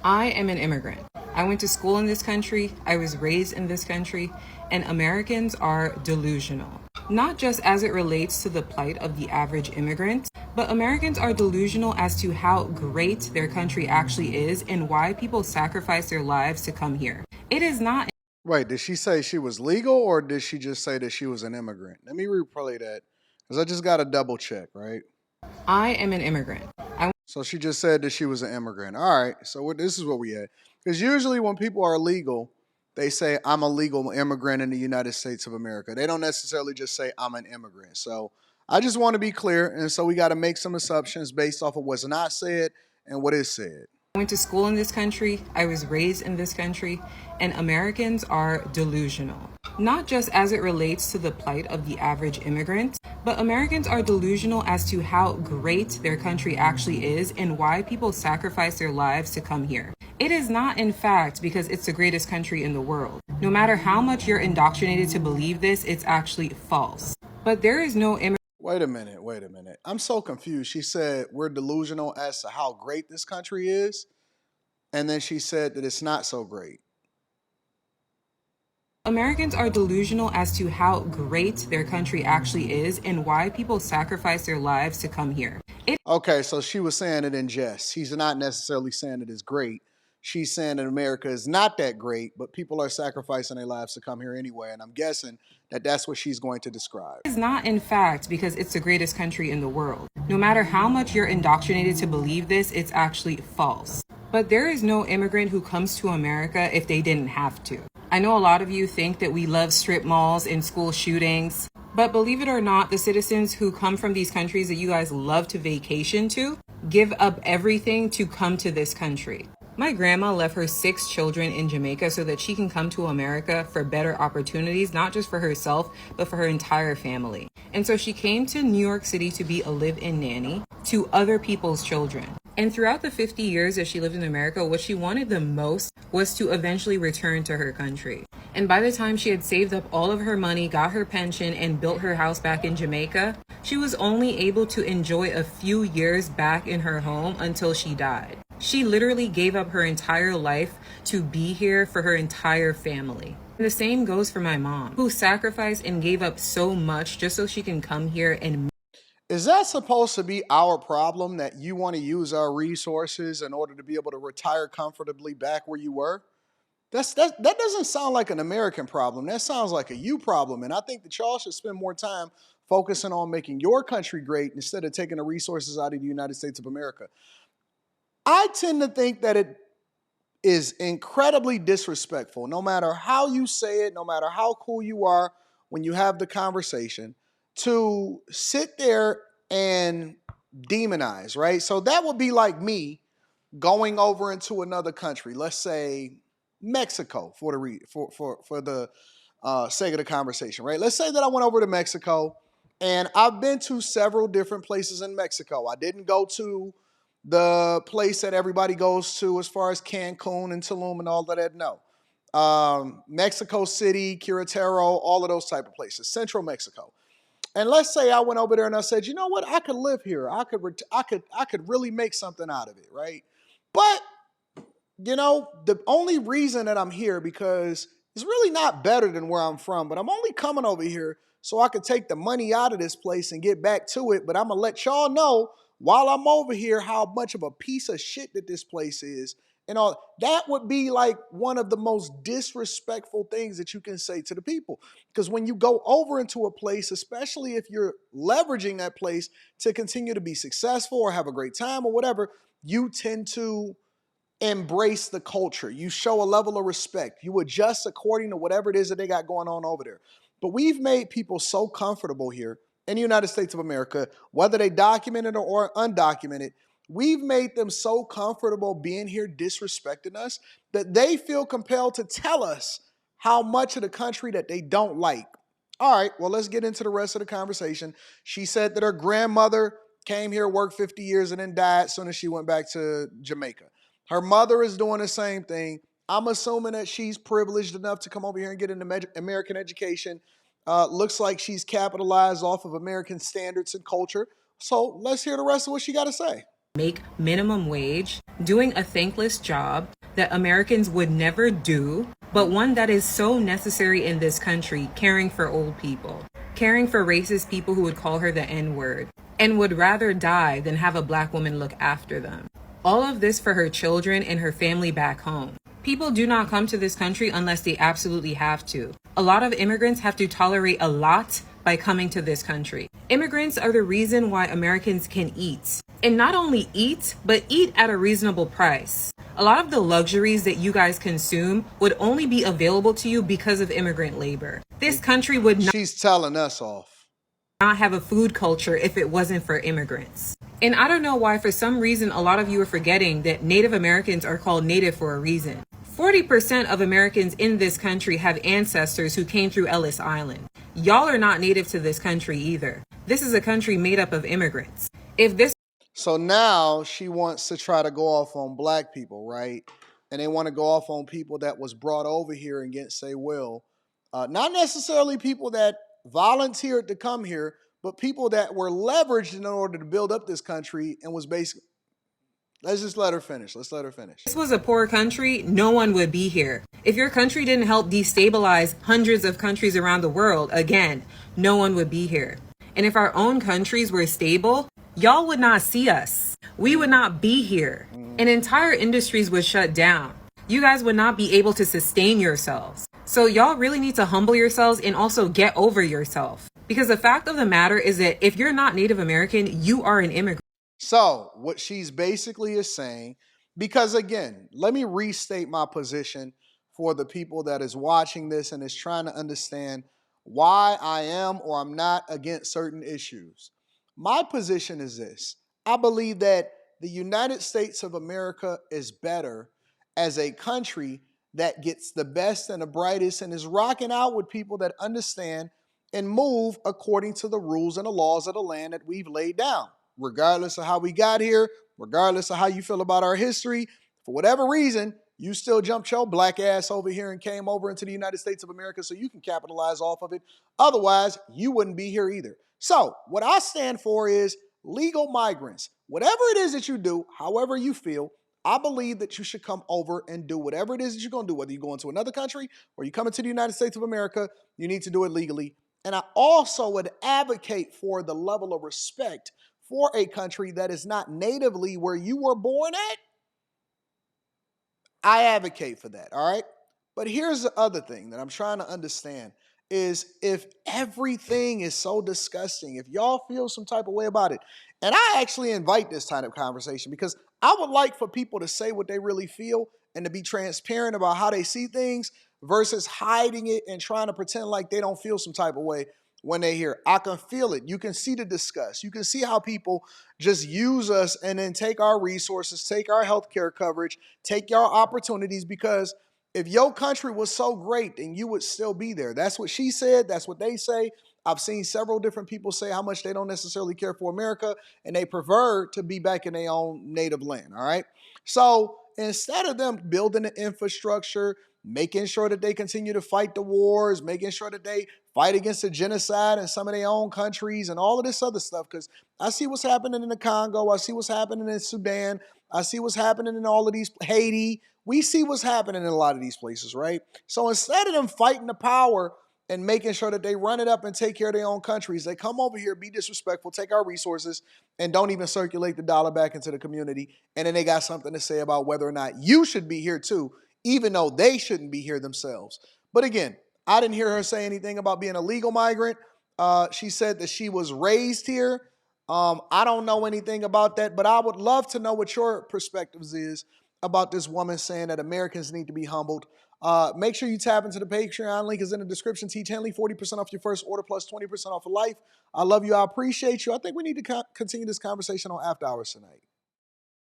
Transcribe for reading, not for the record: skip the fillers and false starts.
I am an immigrant. I went to school in this country, I was raised in this country, and Americans are delusional. Not just as it relates to the plight of the average immigrant, but Americans are delusional as to how great their country actually is and why people sacrifice their lives to come here. It is not. Wait, did she say she was legal or did she just say that she was an immigrant? Let me replay that because I just got to double check, right? I am an immigrant. I So she just said that she was an immigrant. All right, so this is what we had. Because usually when people are legal, they say, I'm a legal immigrant in the United States of America. They don't necessarily just say, I'm an immigrant. So I just want to be clear. And so we got to make some assumptions based off of what's not said and what is said. went to school in this country, I was raised in this country, and Americans are delusional. Not just as it relates to the plight of the average immigrant, but Americans are delusional as to how great their country actually is and why people sacrifice their lives to come here. It is not, in fact, because it's the greatest country in the world. No matter how much you're indoctrinated to believe this, it's actually false. But there is no Wait a minute. I'm so confused. She said we're delusional as to how great this country is. And then she said that it's not so great. Americans are delusional as to how great their country actually is and why people sacrifice their lives to come here. Okay, so she was saying it in jest. She's not necessarily saying it is great. She's saying that America is not that great, but people are sacrificing their lives to come here anyway. And I'm guessing that that's what she's going to describe. It is not, in fact, because it's the greatest country in the world. No matter how much you're indoctrinated to believe this, it's actually false. But there is no immigrant who comes to America if they didn't have to. I know a lot of you think that we love strip malls and school shootings, but believe it or not, the citizens who come from these countries that you guys love to vacation to give up everything to come to this country. My grandma left her 6 children in Jamaica so that she can come to America for better opportunities, not just for herself, but for her entire family. And so she came to New York City to be a live-in nanny to other people's children. And throughout the 50 years that she lived in America, what she wanted the most was to eventually return to her country. And by the time she had saved up all of her money, got her pension, and built her house back in Jamaica, she was only able to enjoy a few years back in her home until she died. She literally gave up her entire life to be here for her entire family. And the same goes for my mom, who sacrificed and gave up so much just so she can come here and. Is that supposed to be our problem that you want to use our resources in order to be able to retire comfortably back where you were? That doesn't sound like an American problem. That sounds like a you problem. And I think that y'all should spend more time focusing on making your country great instead of taking the resources out of the United States of America. I tend to think that it is incredibly disrespectful, no matter how you say it, no matter how cool you are when you have the conversation, to sit there and demonize, right? So that would be like me going over into another country, let's say Mexico, for the sake of the conversation, right? Let's say that I went over to Mexico, and I've been to several different places in Mexico. I didn't go to the place that everybody goes to as far as Cancun and Tulum and all of that. No. Mexico City, Querétaro, all of those type of places, Central Mexico. And let's say I went over there and I said, you know what, I could live here. I could really make something out of it, right? But the only reason that I'm here because it's really not better than where I'm from, but I'm only coming over here so I could take the money out of this place and get back to it. But I'm gonna let y'all know while I'm over here how much of a piece of shit that this place is. And all that would be like one of the most disrespectful things that you can say to the people. Because when you go over into a place, especially if you're leveraging that place to continue to be successful or have a great time or whatever, you tend to embrace the culture. You show a level of respect. You adjust according to whatever it is that they got going on over there. But we've made people so comfortable here in the United States of America, whether they documented or undocumented, we've made them so comfortable being here disrespecting us that they feel compelled to tell us how much of the country that they don't like. All right, well, let's get into the rest of the conversation. She said that her grandmother came here, worked 50 years, and then died as soon as she went back to Jamaica. Her mother is doing the same thing. I'm assuming that she's privileged enough to come over here and get an American education. Looks like she's capitalized off of American standards and culture. So let's hear the rest of what she got to say. make minimum wage, doing a thankless job that Americans would never do, but one that is so necessary in this country, caring for old people, caring for racist people who would call her the N-word, and would rather die than have a black woman look after them. All of this for her children and her family back home. People do not come to this country unless they absolutely have to. A lot of immigrants have to tolerate a lot by coming to this country. Immigrants are the reason why Americans can eat. And not only eat, but eat at a reasonable price. A lot of the luxuries that you guys consume would only be available to you because of immigrant labor. This country would not. She's telling us off. Not have a food culture if it wasn't for immigrants. And I don't know why, for some reason, a lot of you are forgetting that Native Americans are called Native for a reason. 40% of Americans in this country have ancestors who came through Ellis Island. Y'all are not native to this country either. This is a country made up of immigrants. So now she wants to try to go off on black people, right? And they want to go off on people that was brought over here against their will. Not necessarily people that volunteered to come here, but people that were leveraged in order to build up this country and was basically. Let's just let her finish. Let's let her finish. If this was a poor country, no one would be here. If your country didn't help destabilize hundreds of countries around the world, again, no one would be here. And if our own countries were stable, y'all would not see us. We would not be here. And entire industries would shut down. You guys would not be able to sustain yourselves. So y'all really need to humble yourselves and also get over yourself. Because the fact of the matter is that if you're not Native American, you are an immigrant. So what she's basically is saying, because again, let me restate my position for the people that is watching this and is trying to understand why I am or I'm not against certain issues. My position is this. I believe that the United States of America is better as a country that gets the best and the brightest and is rocking out with people that understand and move according to the rules and the laws of the land that we've laid down. Regardless of how we got here, regardless of how you feel about our history, for whatever reason, you still jumped your black ass over here and came over into the United States of America so you can capitalize off of it. Otherwise, you wouldn't be here either. So what I stand for is legal migrants. Whatever it is that you do, however you feel, I believe that you should come over and do whatever it is that you're going to do, whether you go into another country or you come into the United States of America, you need to do it legally. And I also would advocate for the level of respect for a country that is not natively where you were born at. I advocate for that, all right? But here's the other thing that I'm trying to understand is if everything is so disgusting, if y'all feel some type of way about it, and I actually invite this kind of conversation because I would like for people to say what they really feel and to be transparent about how they see things versus hiding it and trying to pretend like they don't feel some type of way when they hear. I can feel it. You can see the disgust. You can see how people just use us and then take our resources, take our healthcare coverage, take our opportunities, because if your country was so great, then you would still be there. That's what she said. That's what they say. I've seen several different people say how much they don't necessarily care for America and they prefer to be back in their own native land, all right? So instead of them building the infrastructure, making sure that they continue to fight the wars, making sure that they fight against the genocide in some of their own countries and all of this other stuff, because I see what's happening in the Congo. I see what's happening in Sudan. I see what's happening in all of these, Haiti. We see what's happening in a lot of these places, right? So instead of them fighting the power and making sure that they run it up and take care of their own countries, they come over here, be disrespectful, take our resources, and don't even circulate the dollar back into the community. And then they got something to say about whether or not you should be here too, even though they shouldn't be here themselves. But again, I didn't hear her say anything about being a legal migrant. She said that she was raised here. I don't know anything about that, but I would love to know what your perspectives is about this woman saying that Americans need to be humbled. Make sure you tap into the Patreon. Link is in the description. Teach Henley, 40% off your first order plus 20% off of life. I love you. I appreciate you. I think we need to continue this conversation on After Hours tonight.